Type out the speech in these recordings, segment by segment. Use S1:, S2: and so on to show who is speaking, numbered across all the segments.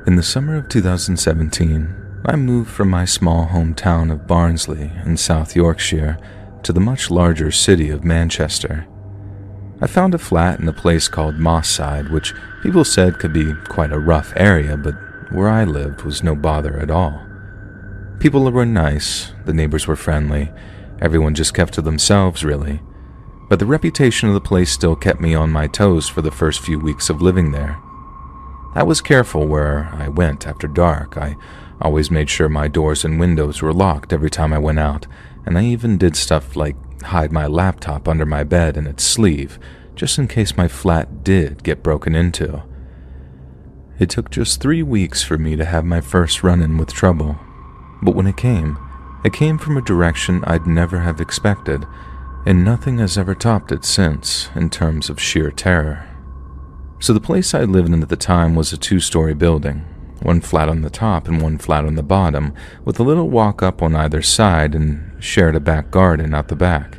S1: In the summer of 2017, I moved from my small hometown of Barnsley in South Yorkshire to the much larger city of Manchester. I found a flat in a place called Mosside, which people said could be quite a rough area, but where I lived was no bother at all. People were nice, the neighbors were friendly, everyone just kept to themselves really, but the reputation of the place still kept me on my toes for the first few weeks of living there. I was careful where I went after dark. I always made sure my doors and windows were locked every time I went out, and I even did stuff like hide my laptop under my bed in its sleeve, just in case my flat did get broken into. It took just 3 weeks for me to have my first run-in with trouble, but when it came from a direction I'd never have expected, and nothing has ever topped it since in terms of sheer terror. So the place I lived in at the time was a 2-story building, one flat on the top and one flat on the bottom, with a little walk up on either side and shared a back garden out the back.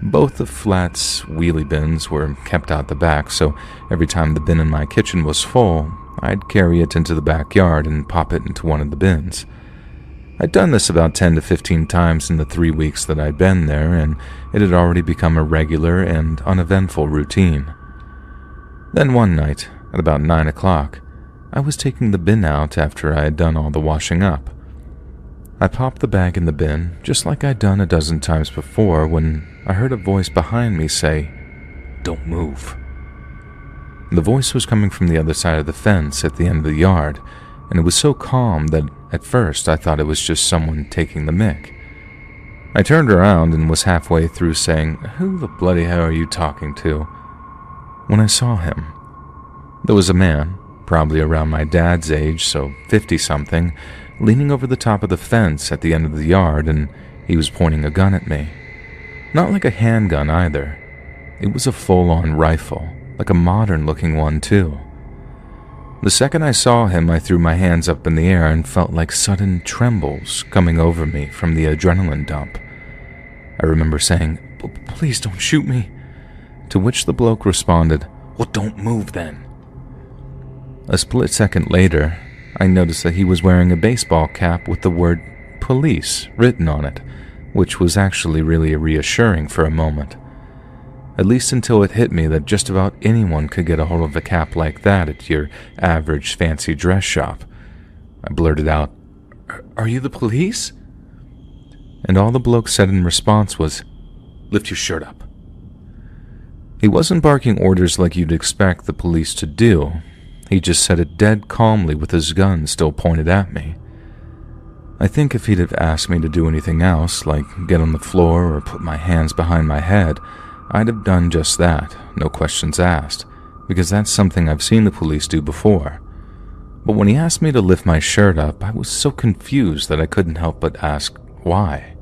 S1: Both the flats' wheelie bins were kept out the back, so every time the bin in my kitchen was full, I'd carry it into the backyard and pop it into one of the bins. I'd done this about 10 to 15 times in the 3 weeks that I'd been there, and it had already become a regular and uneventful routine. Then one night, at about 9 o'clock, I was taking the bin out after I had done all the washing up. I popped the bag in the bin, just like I'd done a dozen times before, when I heard a voice behind me say, "Don't move." The voice was coming from the other side of the fence at the end of the yard, and it was so calm that at first I thought it was just someone taking the mick. I turned around and was halfway through saying, "Who the bloody hell are you talking to?" when I saw him. There was a man, probably around my dad's age, so 50-something, leaning over the top of the fence at the end of the yard, and he was pointing a gun at me. Not like a handgun either. It was a full-on rifle, like a modern-looking one too. The second I saw him, I threw my hands up in the air and felt like sudden trembles coming over me from the adrenaline dump. I remember saying, "Please don't shoot me," to which the bloke responded, "Well, don't move then." A split second later, I noticed that he was wearing a baseball cap with the word "police" written on it, which was actually really reassuring for a moment. At least until it hit me that just about anyone could get a hold of a cap like that at your average fancy dress shop. I blurted out, "Are you the police?" And all the bloke said in response was, "Lift your shirt up." He wasn't barking orders like you'd expect the police to do. He just said it dead calmly with his gun still pointed at me. I think if he'd have asked me to do anything else, like get on the floor or put my hands behind my head, I'd have done just that, no questions asked, because that's something I've seen the police do before. But when he asked me to lift my shirt up, I was so confused that I couldn't help but ask why.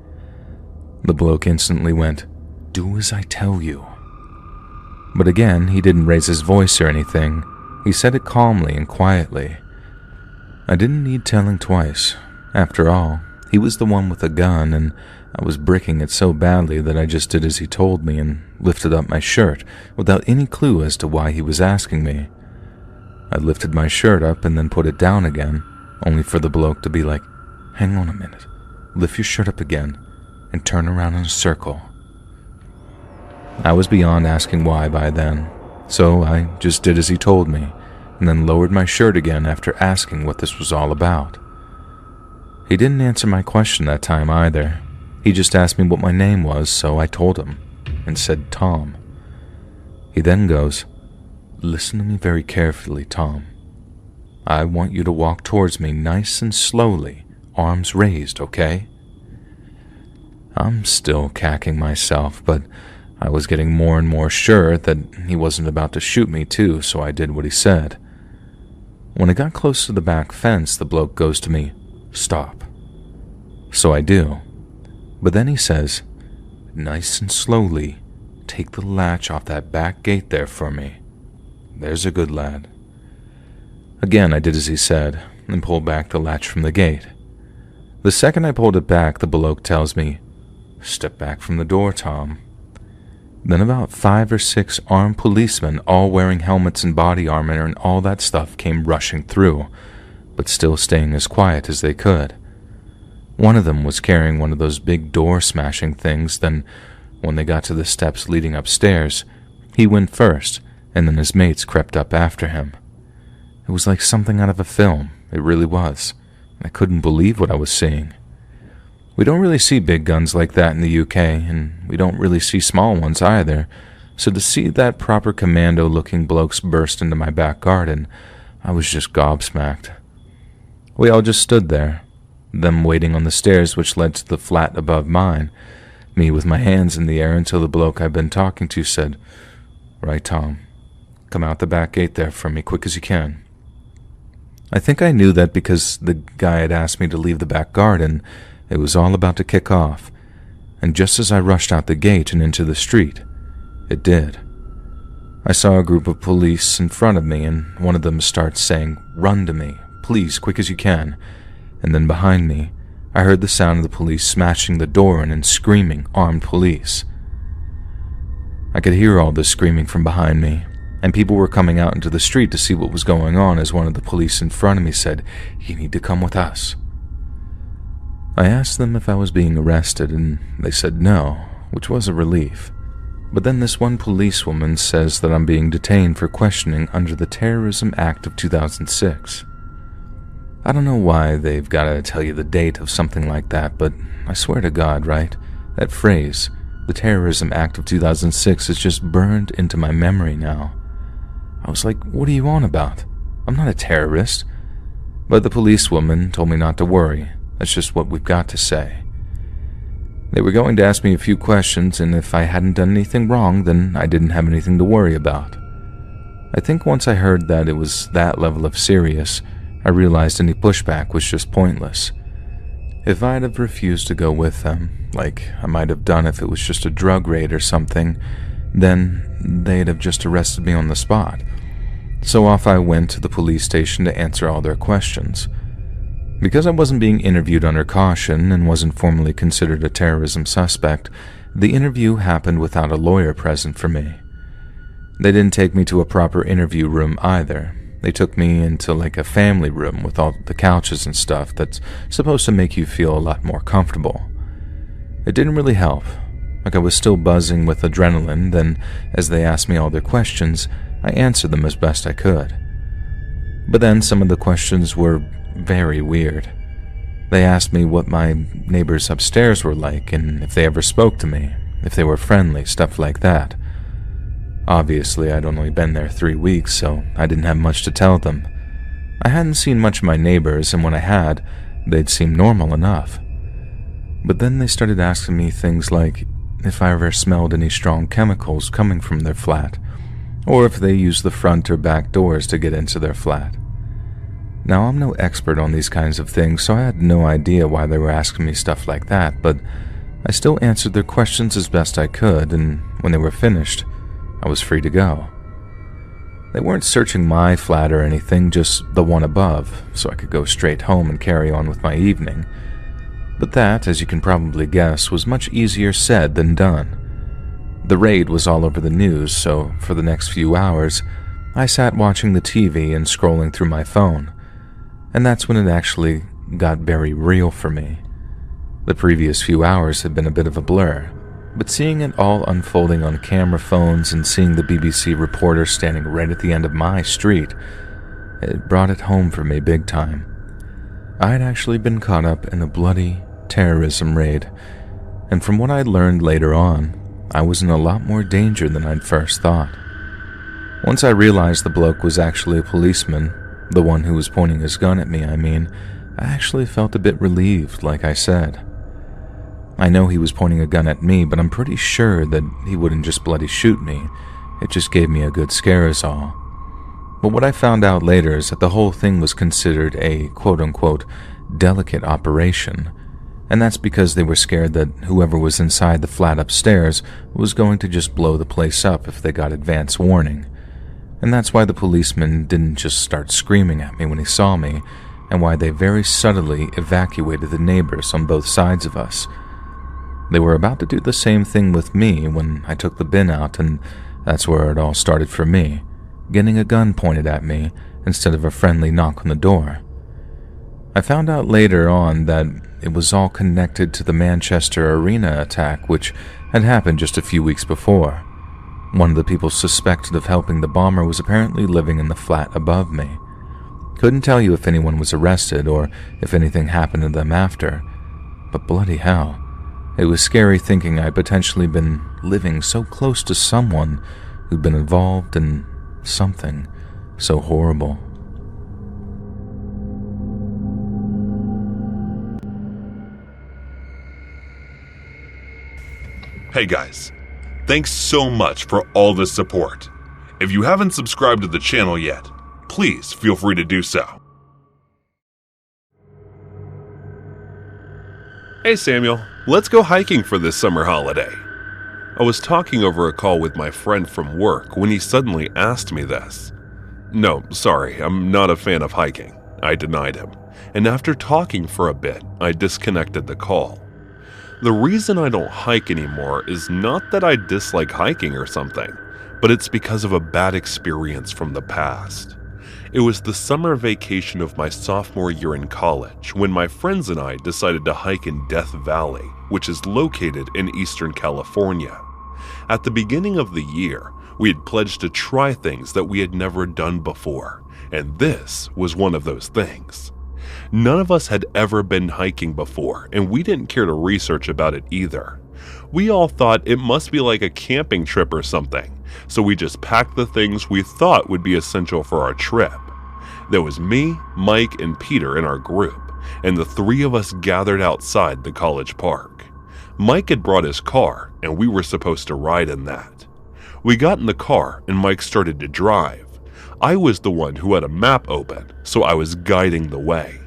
S1: The bloke instantly went, "Do as I tell you." But again, he didn't raise his voice or anything. He said it calmly and quietly. I didn't need telling twice. After all, he was the one with the gun, and I was bricking it so badly that I just did as he told me and lifted up my shirt without any clue as to why he was asking me. I lifted my shirt up and then put it down again, only for the bloke to be like, "Hang on a minute, lift your shirt up again, and turn around in a circle." I was beyond asking why by then, so I just did as he told me, and then lowered my shirt again after asking what this was all about. He didn't answer my question that time either. He just asked me what my name was, so I told him, and said Tom. He then goes, "Listen to me very carefully, Tom. I want you to walk towards me nice and slowly, arms raised, okay?" I'm still cacking myself, but I was getting more and more sure that he wasn't about to shoot me too, so I did what he said. When I got close to the back fence, the bloke goes to me, "Stop." So I do. But then he says, "Nice and slowly, take the latch off that back gate there for me. There's a good lad." Again, I did as he said, and pulled back the latch from the gate. The second I pulled it back, the bloke tells me, "Step back from the door, Tom." Then about 5 or 6 armed policemen, all wearing helmets and body armor and all that stuff, came rushing through. but still staying as quiet as they could. One of them was carrying one of those big door-smashing things. Then, when they got to the steps leading upstairs, he went first, and then his mates crept up after him. It was like something out of a film. It really was. I couldn't believe what I was seeing. We don't really see big guns like that in the UK, and we don't really see small ones either, so to see that proper commando-looking blokes burst into my back garden, I was just gobsmacked. We all just stood there, them waiting on the stairs which led to the flat above mine, me with my hands in the air until the bloke I'd been talking to said, "Right, Tom, come out the back gate there for me, quick as you can." I think I knew that because the guy had asked me to leave the back garden. It was all about to kick off, and just as I rushed out the gate and into the street, it did. I saw a group of police in front of me, and one of them starts saying, "Run to me, please, quick as you can," and then behind me, I heard the sound of the police smashing the door in and screaming, armed police. I could hear all this screaming from behind me, and people were coming out into the street to see what was going on as one of the police in front of me said, "You need to come with us." I asked them if I was being arrested, and they said no, which was a relief. But then this one policewoman says that I'm being detained for questioning under the Terrorism Act of 2006. I don't know why they've got to tell you the date of something like that, but I swear to God, right? That phrase, the Terrorism Act of 2006, is just burned into my memory now. I was like, what are you on about? I'm not a terrorist. But the policewoman told me not to worry. That's just what we've got to say. They were going to ask me a few questions, and if I hadn't done anything wrong, then I didn't have anything to worry about. I think once I heard that it was that level of serious, I realized any pushback was just pointless. If I'd have refused to go with them, like I might have done if it was just a drug raid or something, then they'd have just arrested me on the spot. So off I went to the police station to answer all their questions. Because I wasn't being interviewed under caution and wasn't formally considered a terrorism suspect, the interview happened without a lawyer present for me. They didn't take me to a proper interview room either. They took me into like a family room with all the couches and stuff that's supposed to make you feel a lot more comfortable. It didn't really help. Like I was still buzzing with adrenaline. Then, as they asked me all their questions, I answered them as best I could. But then some of the questions were very weird. They asked me what my neighbors upstairs were like and if they ever spoke to me, if they were friendly, stuff like that. Obviously, I'd only been there 3 weeks, so I didn't have much to tell them. I hadn't seen much of my neighbors, and when I had, they'd seemed normal enough. But then they started asking me things like if I ever smelled any strong chemicals coming from their flat, or if they used the front or back doors to get into their flat. Now, I'm no expert on these kinds of things, so I had no idea why they were asking me stuff like that, but I still answered their questions as best I could, and when they were finished, I was free to go. They weren't searching my flat or anything, just the one above, so I could go straight home and carry on with my evening. But that, as you can probably guess, was much easier said than done. The raid was all over the news, so for the next few hours, I sat watching the TV and scrolling through my phone. And that's when it actually got very real for me. The previous few hours had been a bit of a blur, but seeing it all unfolding on camera phones and seeing the BBC reporter standing right at the end of my street, it brought it home for me big time. I had actually been caught up in a bloody terrorism raid, and from what I'd learned later on, I was in a lot more danger than I'd first thought. Once I realized the bloke was actually a policeman, the one who was pointing his gun at me, I actually felt a bit relieved, like I said. I know he was pointing a gun at me, but I'm pretty sure that he wouldn't just bloody shoot me. It just gave me a good scare is all. But what I found out later is that the whole thing was considered a quote-unquote delicate operation, and that's because they were scared that whoever was inside the flat upstairs was going to just blow the place up if they got advance warning. And that's why the policeman didn't just start screaming at me when he saw me, and why they very subtly evacuated the neighbors on both sides of us. They were about to do the same thing with me when I took the bin out, and that's where it all started for me, getting a gun pointed at me instead of a friendly knock on the door. I found out later on that it was all connected to the Manchester Arena attack, which had happened just a few weeks before. One of the people suspected of helping the bomber was apparently living in the flat above me. Couldn't tell you if anyone was arrested or if anything happened to them after, but bloody hell, it was scary thinking I'd potentially been living so close to someone who'd been involved in something so horrible.
S2: Hey guys, thanks so much for all the support. If you haven't subscribed to the channel yet, please feel free to do so. Hey Samuel, let's go hiking for this summer holiday. I was talking over a call with my friend from work when he suddenly asked me this. No, sorry, I'm not a fan of hiking, I denied him, and after talking for a bit, I disconnected the call. The reason I don't hike anymore is not that I dislike hiking or something, but it's because of a bad experience from the past. It was the summer vacation of my sophomore year in college when my friends and I decided to hike in Death Valley, which is located in Eastern California. At the beginning of the year, we had pledged to try things that we had never done before, and this was one of those things. None of us had ever been hiking before, and we didn't care to research about it either. We all thought it must be like a camping trip or something, so we just packed the things we thought would be essential for our trip. There was me, Mike, and Peter in our group, and the three of us gathered outside the college park. Mike had brought his car, and we were supposed to ride in that. We got in the car, and Mike started to drive. I was the one who had a map open, so I was guiding the way.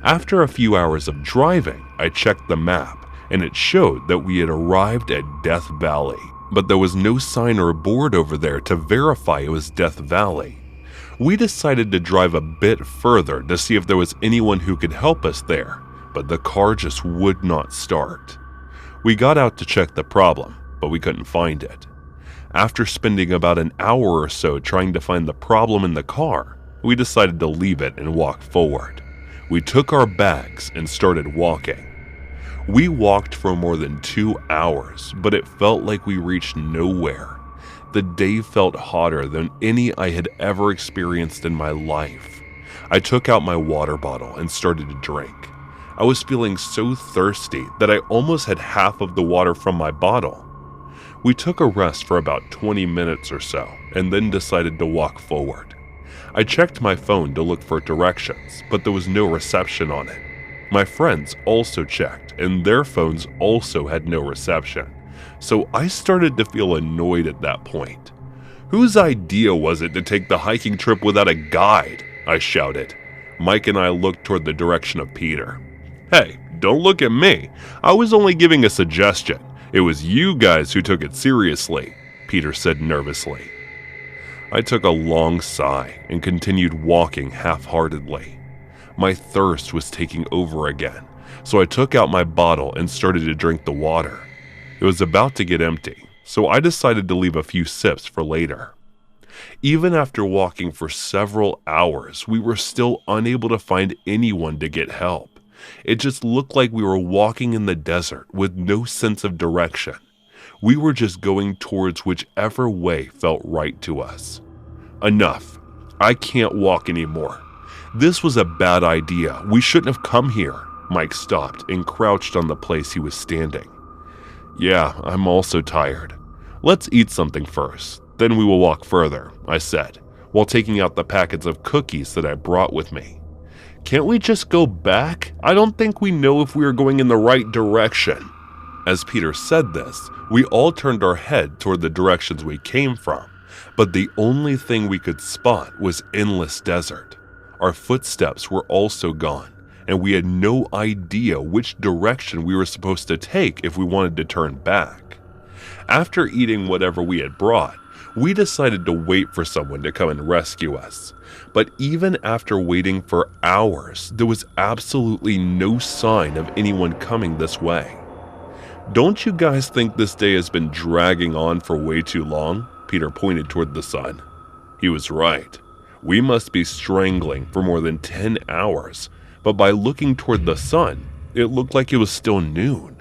S2: After a few hours of driving, I checked the map, and it showed that we had arrived at Death Valley, but there was no sign or board over there to verify it was Death Valley. We decided to drive a bit further to see if there was anyone who could help us there, but the car just would not start. We got out to check the problem, but we couldn't find it. After spending about an hour or so trying to find the problem in the car, we decided to leave it and walk forward. We took our bags and started walking. We walked for more than 2 hours, but it felt like we reached nowhere. The day felt hotter than any I had ever experienced in my life. I took out my water bottle and started to drink. I was feeling so thirsty that I almost had half of the water from my bottle. We took a rest for about 20 minutes or so and then decided to walk forward. I checked my phone to look for directions, but there was no reception on it. My friends also checked, and their phones also had no reception, so I started to feel annoyed at that point. Whose idea was it to take the hiking trip without a guide? I shouted. Mike and I looked toward the direction of Peter. Hey, don't look at me. I was only giving a suggestion. It was you guys who took it seriously, Peter said nervously. I took a long sigh and continued walking half-heartedly. My thirst was taking over again, so I took out my bottle and started to drink the water. It was about to get empty, so I decided to leave a few sips for later. Even after walking for several hours, we were still unable to find anyone to get help. It just looked like we were walking in the desert with no sense of direction. We were just going towards whichever way felt right to us. Enough. I can't walk anymore. This was a bad idea. We shouldn't have come here. Mike stopped and crouched on the place he was standing. Yeah, I'm also tired. Let's eat something first, then we will walk further, I said, while taking out the packets of cookies that I brought with me. Can't we just go back? I don't think we know if we are going in the right direction. As Peter said this, we all turned our head toward the directions we came from, but the only thing we could spot was endless desert. Our footsteps were also gone, and we had no idea which direction we were supposed to take if we wanted to turn back. After eating whatever we had brought, we decided to wait for someone to come and rescue us. But even after waiting for hours, there was absolutely no sign of anyone coming this way. Don't you guys think this day has been dragging on for way too long? Peter pointed toward the sun. He was right. We must be strangling for more than 10 hours, but but by looking toward the sun, it looked like it was still noon.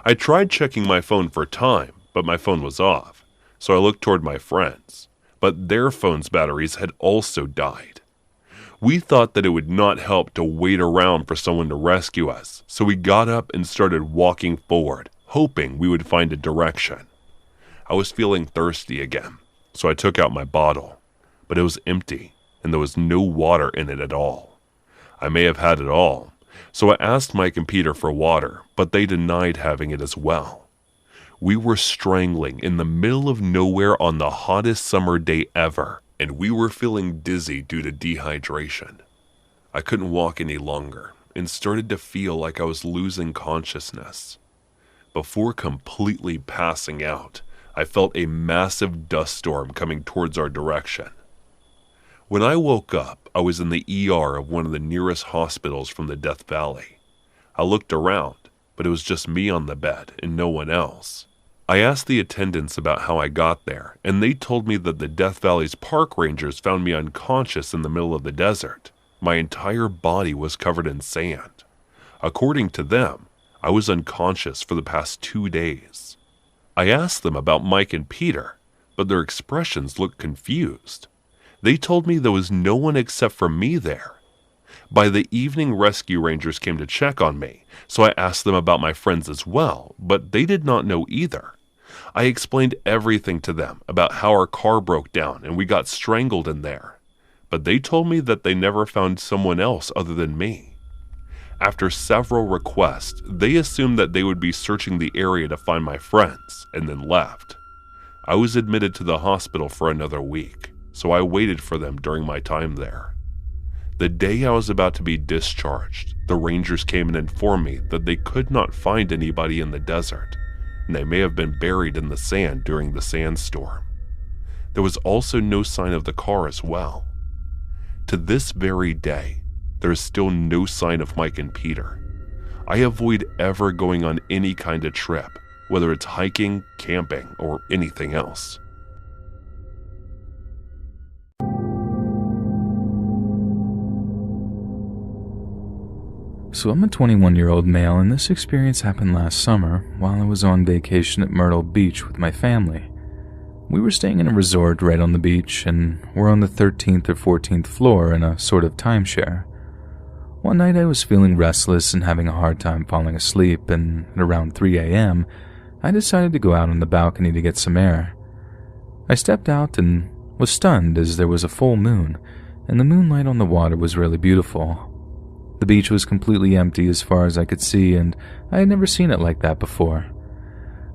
S2: I tried checking my phone for time, but my phone was off, so I looked toward my friends, but their phones' batteries had also died. We thought that it would not help to wait around for someone to rescue us, so we got up and started walking forward, hoping we would find a direction. I was feeling thirsty again, so I took out my bottle, but it was empty and there was no water in it at all. I may have had it all, so I asked Mike and Peter for water, but they denied having it as well. We were strangling in the middle of nowhere on the hottest summer day ever, and we were feeling dizzy due to dehydration. I couldn't walk any longer and started to feel like I was losing consciousness. Before completely passing out, I felt a massive dust storm coming towards our direction. When I woke up, I was in the ER of one of the nearest hospitals from the Death Valley. I looked around, but it was just me on the bed and no one else. I asked the attendants about how I got there, and they told me that the Death Valley's park rangers found me unconscious in the middle of the desert. My entire body was covered in sand. According to them, I was unconscious for the past 2 days. I asked them about Mike and Peter, but their expressions looked confused. They told me there was no one except for me there. By the evening, rescue rangers came to check on me, so I asked them about my friends as well, but they did not know either. I explained everything to them about how our car broke down and we got strangled in there, but they told me that they never found someone else other than me. After several requests, they assumed that they would be searching the area to find my friends, and then left. I was admitted to the hospital for another week, so I waited for them during my time there. The day I was about to be discharged, the rangers came and informed me that they could not find anybody in the desert, and they may have been buried in the sand during the sandstorm. There was also no sign of the car as well. To this very day, there is still no sign of Mike and Peter. I avoid ever going on any kind of trip, whether it's hiking, camping, or anything else.
S1: So I'm a 21-year-old male, and this experience happened last summer while I was on vacation at Myrtle Beach with my family. We were staying in a resort right on the beach, and we're on the 13th or 14th floor in a sort of timeshare. One night I was feeling restless and having a hard time falling asleep, and at around 3 a.m., I decided to go out on the balcony to get some air. I stepped out and was stunned as there was a full moon, and the moonlight on the water was really beautiful. The beach was completely empty as far as I could see, and I had never seen it like that before.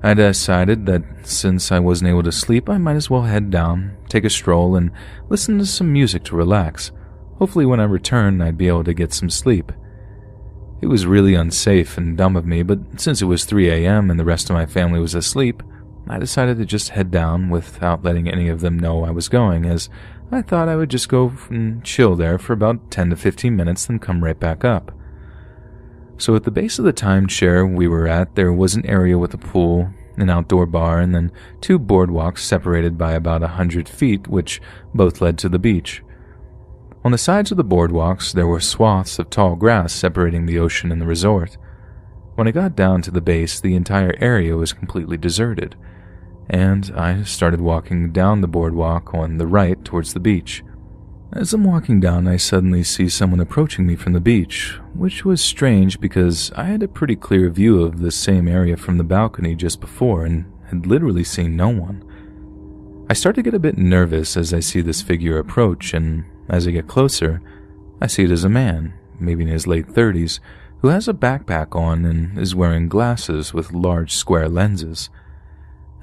S1: I decided that since I wasn't able to sleep, I might as well head down, take a stroll, and listen to some music to relax. Hopefully when I returned, I'd be able to get some sleep. It was really unsafe and dumb of me, but since it was 3 a.m. and the rest of my family was asleep, I decided to just head down without letting any of them know I was going, as I thought I would just go and chill there for about 10 to 15 minutes, then come right back up. So at the base of the timeshare we were at, there was an area with a pool, an outdoor bar, and then 2 boardwalks separated by about 100 feet, which both led to the beach. On the sides of the boardwalks, there were swaths of tall grass separating the ocean and the resort. When I got down to the base, the entire area was completely deserted, and I started walking down the boardwalk on the right towards the beach. As I'm walking down, I suddenly see someone approaching me from the beach, which was strange because I had a pretty clear view of the same area from the balcony just before and had literally seen no one. I start to get a bit nervous as I see this figure approach, and as I get closer, I see it as a man, maybe in his late 30s, who has a backpack on and is wearing glasses with large square lenses.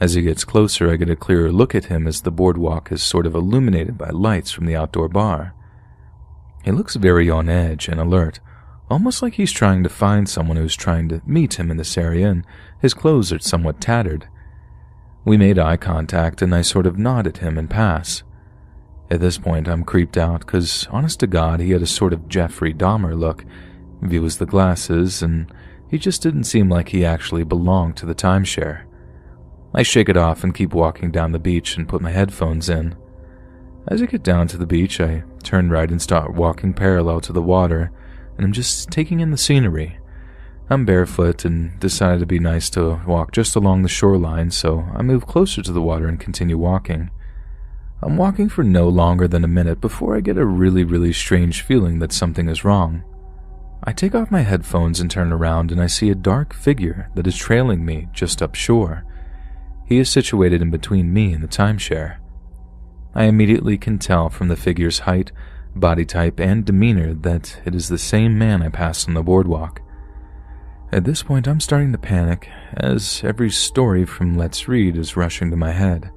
S1: As he gets closer, I get a clearer look at him as the boardwalk is sort of illuminated by lights from the outdoor bar. He looks very on edge and alert, almost like he's trying to find someone who's trying to meet him in this area, and his clothes are somewhat tattered. We made eye contact, and I sort of nod at him and pass. At this point, I'm creeped out because, honest to God, he had a sort of Jeffrey Dahmer look. If he was the glasses, and he just didn't seem like he actually belonged to the timeshare. I shake it off and keep walking down the beach and put my headphones in. As I get down to the beach, I turn right and start walking parallel to the water, and I'm just taking in the scenery. I'm barefoot and decided to be nice to walk just along the shoreline, so I move closer to the water and continue walking. I'm walking for no longer than a minute before I get a really strange feeling that something is wrong. I take off my headphones and turn around, and I see a dark figure that is trailing me just up shore. He is situated in between me and the timeshare. I immediately can tell from the figure's height, body type, and demeanor that it is the same man I passed on the boardwalk. At this point, I'm starting to panic, as every story from Let's Read is rushing to my head.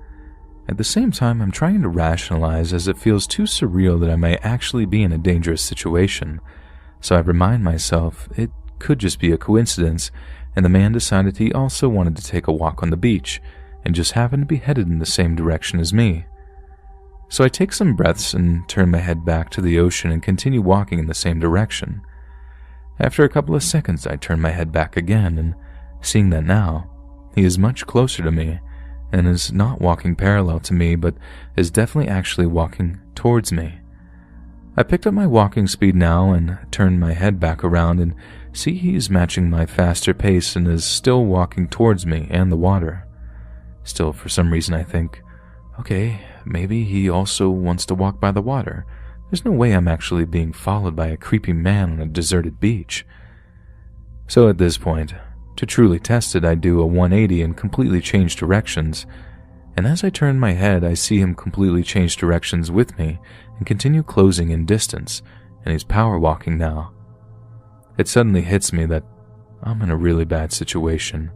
S1: At the same time, I'm trying to rationalize, as it feels too surreal that I may actually be in a dangerous situation, so I remind myself it could just be a coincidence, and the man decided he also wanted to take a walk on the beach, and just happened to be headed in the same direction as me. So I take some breaths and turn my head back to the ocean and continue walking in the same direction. After a couple of seconds, I turn my head back again, and seeing that now, he is much closer to me, and is not walking parallel to me, but is definitely actually walking towards me. I picked up my walking speed now and turned my head back around and see he's matching my faster pace and is still walking towards me and the water. Still, for some reason, I think, okay, maybe he also wants to walk by the water. There's no way I'm actually being followed by a creepy man on a deserted beach. So at this point, to truly test it, I do a 180 and completely change directions, and as I turn my head, I see him completely change directions with me and continue closing in distance, and he's power walking now. It suddenly hits me that I'm in a really bad situation,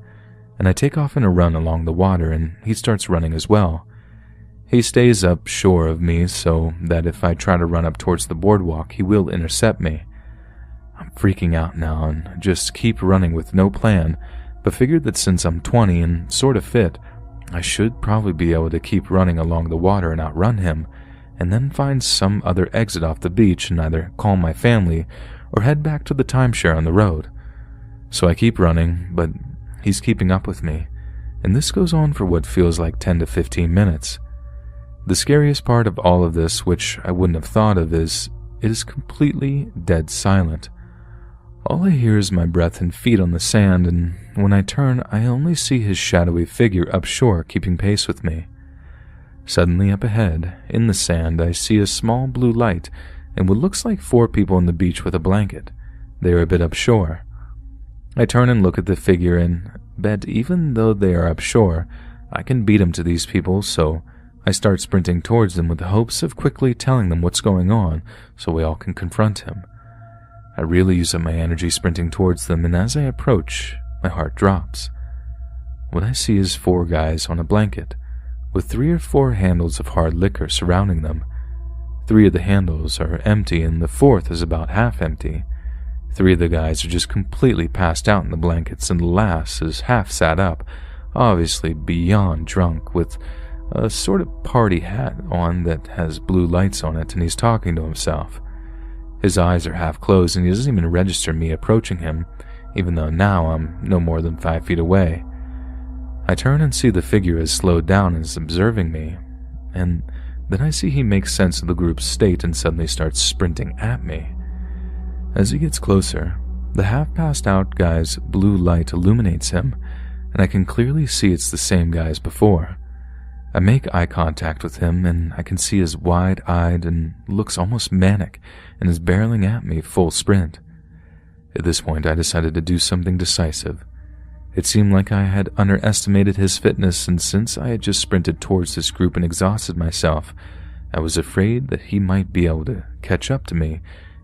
S1: and I take off in a run along the water, and he starts running as well. He stays up shore of me so that if I try to run up towards the boardwalk, he will intercept me. I'm freaking out now and just keep running with no plan, but figured that since I'm 20 and sort of fit, I should probably be able to keep running along the water and outrun him, and then find some other exit off the beach and either call my family or head back to the timeshare on the road. So I keep running, but he's keeping up with me, and this goes on for what feels like 10 to 15 minutes. The scariest part of all of this, which I wouldn't have thought of, is it is completely dead silent. All I hear is my breath and feet on the sand, and when I turn, I only see his shadowy figure up shore keeping pace with me. Suddenly up ahead, in the sand, I see a small blue light and what looks like 4 people on the beach with a blanket. They are a bit up shore. I turn and look at the figure and bet even though they are up shore, I can beat them to these people, so I start sprinting towards them with the hopes of quickly telling them what's going on so we all can confront him. I really use up my energy sprinting towards them, and as I approach, my heart drops. What I see is 4 guys on a blanket, with 3 or 4 handles of hard liquor surrounding them. 3 of the handles are empty, and the 4th is about half empty. 3 of the guys are just completely passed out in the blankets, and the last is half sat up, obviously beyond drunk, with a sort of party hat on that has blue lights on it, and he's talking to himself. His eyes are half closed, and he doesn't even register me approaching him, even though now I'm no more than 5 feet away. I turn and see the figure has slowed down and is observing me, and then I see he makes sense of the group's state and suddenly starts sprinting at me. As he gets closer, the half-passed out guy's blue light illuminates him, and I can clearly see it's the same guy as before. I make eye contact with him, and I can see he's wide-eyed and looks almost manic and is barreling at me full sprint. At this point, I decided to do something decisive. It seemed like I had underestimated his fitness, and since I had just sprinted towards this group and exhausted myself, I was afraid that he might be able to catch up to me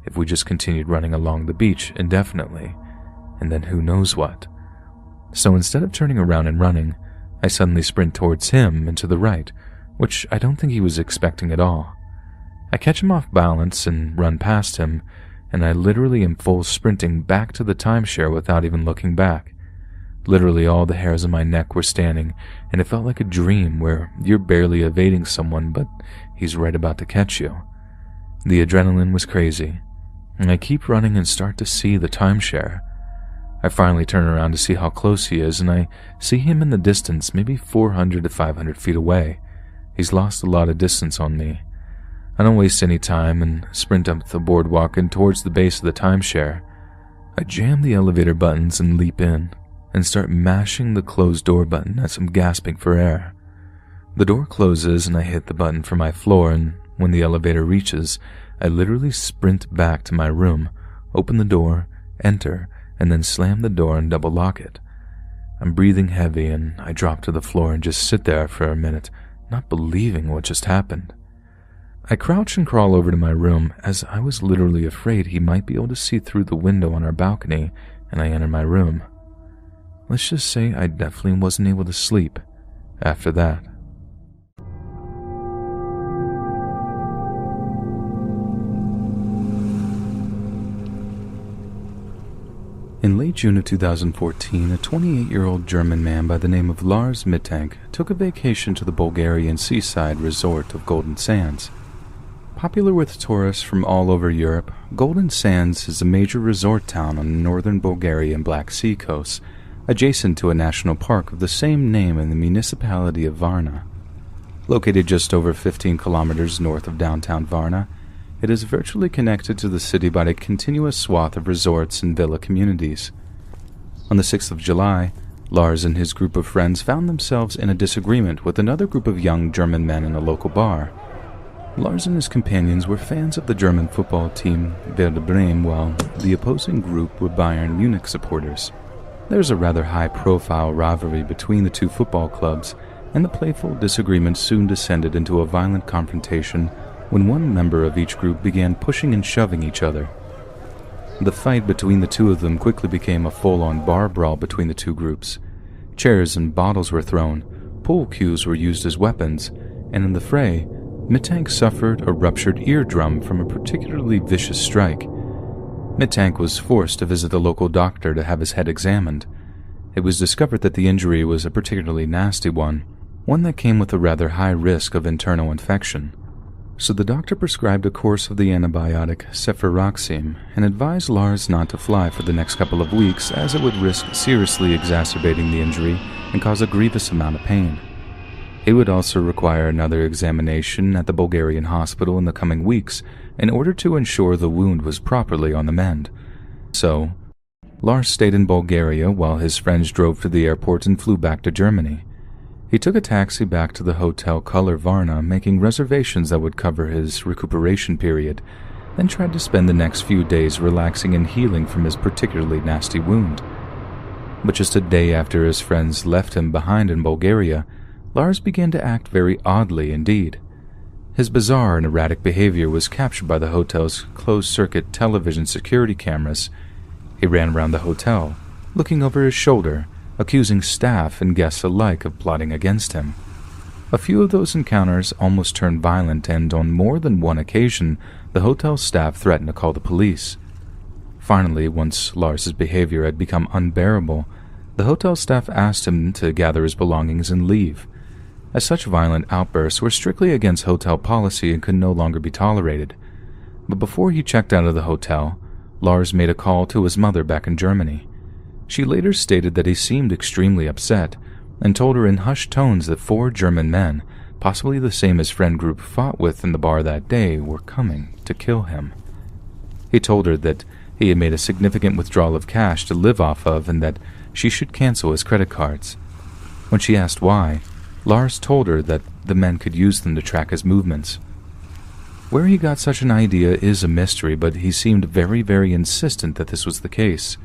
S1: if we just continued running along the beach indefinitely, and then who knows what. So instead of turning around and running, I suddenly sprint towards him and to the right, which I don't think he was expecting at all. I catch him off balance and run past him, and I literally am full sprinting back to the timeshare without even looking back. Literally all the hairs on my neck were standing, and it felt like a dream where you're barely evading someone, but he's right about to catch you. The adrenaline was crazy, and I keep running and start to see the timeshare. I finally turn around to see how close he is, and I see him in the distance, maybe 400 to 500 feet away. He's lost a lot of distance on me. I don't waste any time and sprint up the boardwalk and towards the base of the timeshare. I jam the elevator buttons and leap in, and start mashing the closed door button as I'm gasping for air. The door closes and I hit the button for my floor, and when the elevator reaches, I literally sprint back to my room, open the door, enter, and then slam the door and double lock it. I'm breathing heavy and I drop to the floor and just sit there for a minute, not believing what just happened. I crouch and crawl over to my room as I was literally afraid he might be able to see through the window on our balcony, and I enter my room. Let's just say I definitely wasn't able to sleep after that. In late June of 2014, a 28-year-old German man by the name of Lars took a vacation to the Bulgarian seaside resort of Golden Sands. Popular with tourists from all over Europe, Golden Sands is a major resort town on the northern Bulgarian Black Sea coast, adjacent to a national park of the same name in the municipality of Varna. Located just over 15 kilometers north of downtown Varna, it is virtually connected to the city by a continuous swath of resorts and villa communities. On the 6th of July, Lars and his group of friends found themselves in a disagreement with another group of young German men in a local bar. Lars and his companions were fans of the German football team Werder Bremen, while the opposing group were Bayern Munich supporters. There was a rather high-profile rivalry between the two football clubs, and the playful disagreement soon descended into a violent confrontation when one member of each group began pushing and shoving each other. The fight between the two of them quickly became a full-on bar brawl between the two groups. Chairs and bottles were thrown, pool cues were used as weapons, and in the fray, Mittank suffered a ruptured eardrum from a particularly vicious strike. Mittank was forced to visit the local doctor to have his head examined. It was discovered that the injury was a particularly nasty one that came with a rather high risk of internal infection. So the doctor prescribed a course of the antibiotic cefuroxime and advised Lars not to fly for the next couple of weeks, as it would risk seriously exacerbating the injury and cause a grievous amount of pain. It would also require another examination at the Bulgarian hospital in the coming weeks in order to ensure the wound was properly on the mend. So, Lars stayed in Bulgaria while his friends drove to the airport and flew back to Germany. He took a taxi back to the Hotel Color Varna, making reservations that would cover his recuperation period, then tried to spend the next few days relaxing and healing from his particularly nasty wound. But just a day after his friends left him behind in Bulgaria, Lars began to act very oddly indeed. His bizarre and erratic behavior was captured by the hotel's closed-circuit television security cameras. He ran around the hotel, looking over his shoulder, accusing staff and guests alike of plotting against him. A few of those encounters almost turned violent, and on more than one occasion, the hotel staff threatened to call the police. Finally, once Lars's behavior had become unbearable, the hotel staff asked him to gather his belongings and leave, as such violent outbursts were strictly against hotel policy and could no longer be tolerated. But before he checked out of the hotel, Lars made a call to his mother back in Germany. She later stated that he seemed extremely upset and told her in hushed tones that 4 German men, possibly the same his friend group fought with in the bar that day, were coming to kill him. He told her that he had made a significant withdrawal of cash to live off of and that she should cancel his credit cards. When she asked why, Lars told her that the men could use them to track his movements. Where he got such an idea is a mystery, but he seemed very, very insistent that this was the case.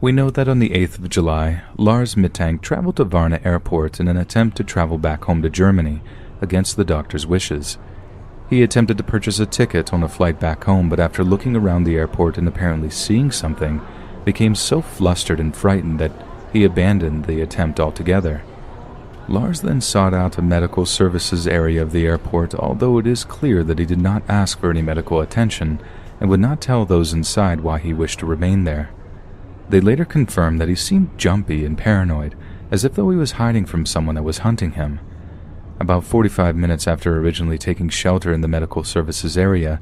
S1: We know that on the 8th of July, Lars Mittank traveled to Varna Airport in an attempt to travel back home to Germany against the doctor's wishes. He attempted to purchase a ticket on a flight back home, but after looking around the airport and apparently seeing something, became so flustered and frightened that he abandoned the attempt altogether. Lars then sought out a medical services area of the airport, although it is clear that he did not ask for any medical attention and would not tell those inside why he wished to remain there. They later confirmed that he seemed jumpy and paranoid, as if though he was hiding from someone that was hunting him. About 45 minutes after originally taking shelter in the medical services area,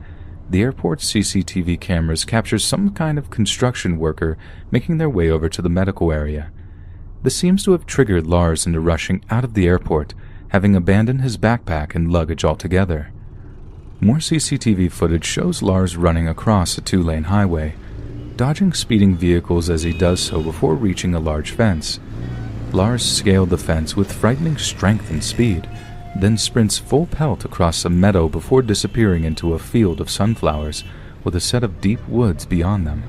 S1: the airport's CCTV cameras capture some kind of construction worker making their way over to the medical area. This seems to have triggered Lars into rushing out of the airport, having abandoned his backpack and luggage altogether. More CCTV footage shows Lars running across a 2-lane highway, dodging speeding vehicles as he does so before reaching a large fence. Lars scaled the fence with frightening strength and speed, then sprints full pelt across a meadow before disappearing into a field of sunflowers with a set of deep woods beyond them.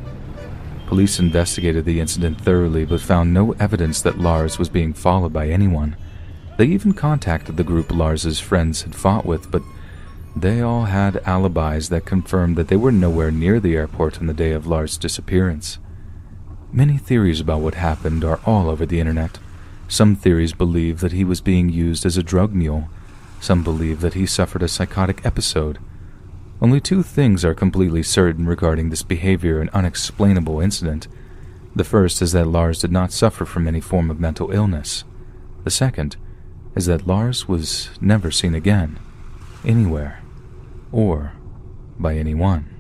S1: Police investigated the incident thoroughly but found no evidence that Lars was being followed by anyone. They even contacted the group Lars's friends had fought with, but they all had alibis that confirmed that they were nowhere near the airport on the day of Lars' disappearance. Many theories about what happened are all over the internet. Some theories believe that he was being used as a drug mule. Some believe that he suffered a psychotic episode. Only 2 things are completely certain regarding this behavior and unexplainable incident. The first is that Lars did not suffer from any form of mental illness. The second is that Lars was never seen again, anywhere, or by anyone.